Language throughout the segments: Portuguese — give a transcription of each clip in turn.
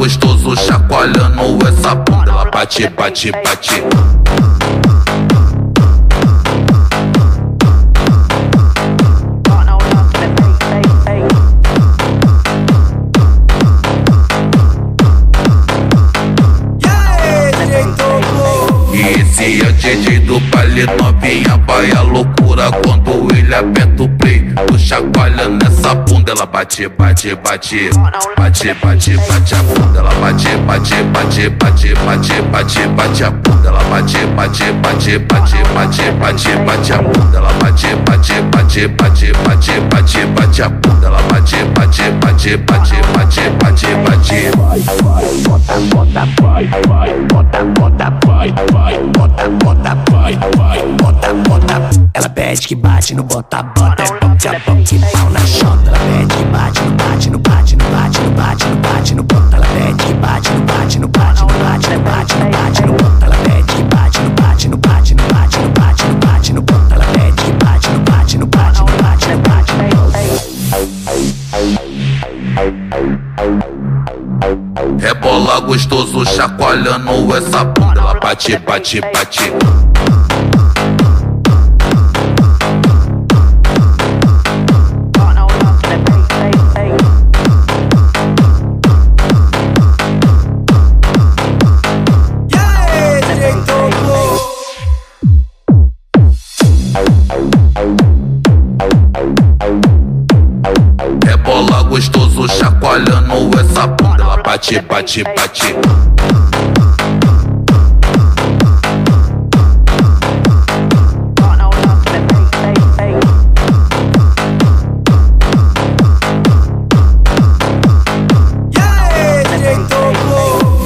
gostoso chacoalhando essa bunda. Ela bate, bate, bate. Esse é o DJ do baile, novinha vai a loucura quando ele aperta o play. Tô chacoalhando nessa bunda, ela bate, bate, bate. Bate, bate, bate a bunda, ela bate, bate, bate, bate, bate, bate, bate a bunda, ela bate, bate, bate, bate, bate, bate, bate a bunda, ela bate, bate, bate, bate, bate, bate, bate a bunda, ela bate, bate, bate, bate, bate, bate, bate. Bota, bota, vai, vai, bota, bota, vai, vai, bota, bota, vai, vai, bota, bota. Ela pede que bate no bota, bota, é pop, é pop, que pau na chota. Ela pede que bate no bate, no bate, no bate, no bate, no bate, no bota. Ela pede que bate no bate, no bate, no bate, no bate, no bate, no bota. Ela pede que bate no bate, no bate, no bate, no bate, no bate, no bota. Ela pede que bate no bate, no bate, no bate, no bate, no bota. Rebola gostoso chacoalhando essa bunda, ela bate, bate, bate. Rebola gostoso chacoalhando essa bunda, ela bate, bate, bate.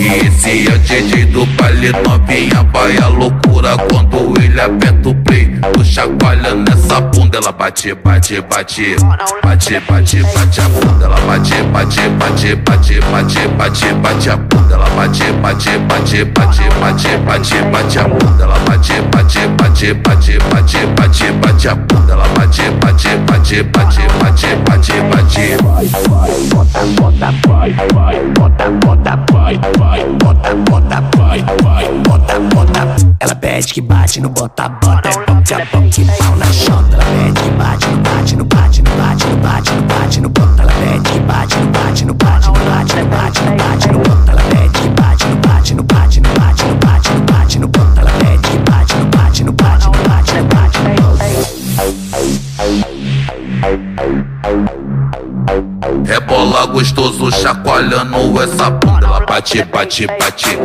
Esse é o DJ do baile, novinha vai a loucura quando ele aperta o play. Tô chacoalhando nessa bunda, ela bate, bate, bate. Bate, bate, bate a bunda, ela bate, bate, bate, bate, bate, bate, bate a bunda, ela bate, bate, bate, bate, bate, bate, bate a bunda, ela bate, bate, bate, bate, bate, bate, bate a bunda, ela bate, bate, bate, bate, bate, bate, bate. Bota, bota, vai, vai, bota, bota, vai, vai, bota, bota, vai, vai, bota, bota. Ela pede que bate no bota, bota, é pop, é pop, que pau na chota. Ela pede que bate no bate, no bate, no bate, no bate, no bate, no bota. Ela pede que bate no bate, no bate, no bate, no bate, no bate, no bota. Ela pede que bate no bate, no bate, no bate, no bate, no bate, no bota. Ela pede que bate no bate, no bate, no bate, no bate, no bota. Rebola gostoso chacoalhando essa bunda, ela bate, bate, bate.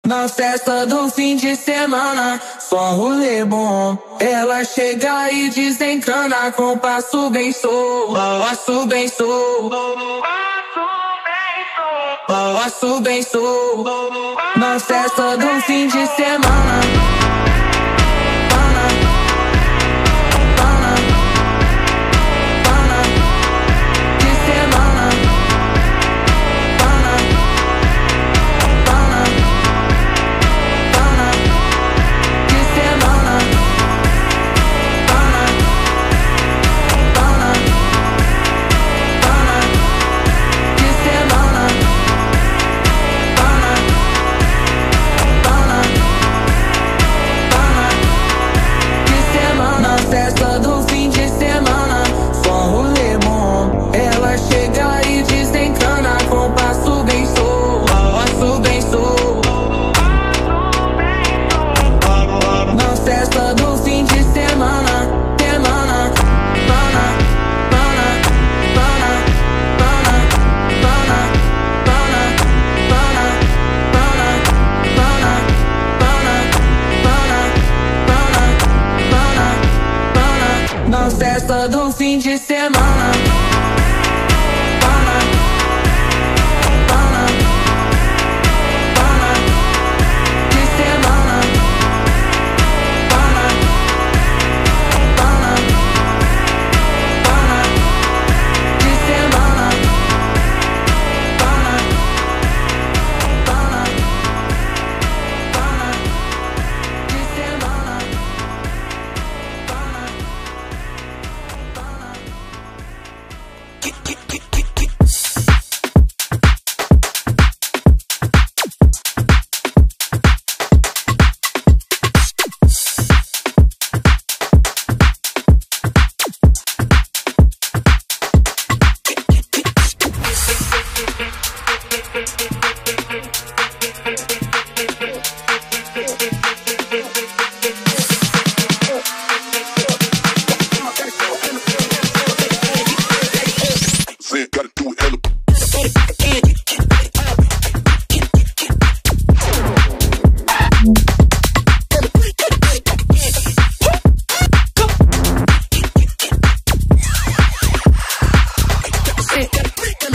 Na festa do fim de semana, só rolê bom. Ela chega e desencana com passo bem sou, passo bem sou, passo bem sou. Na festa do fim de semana. Festa do fim de semana. it.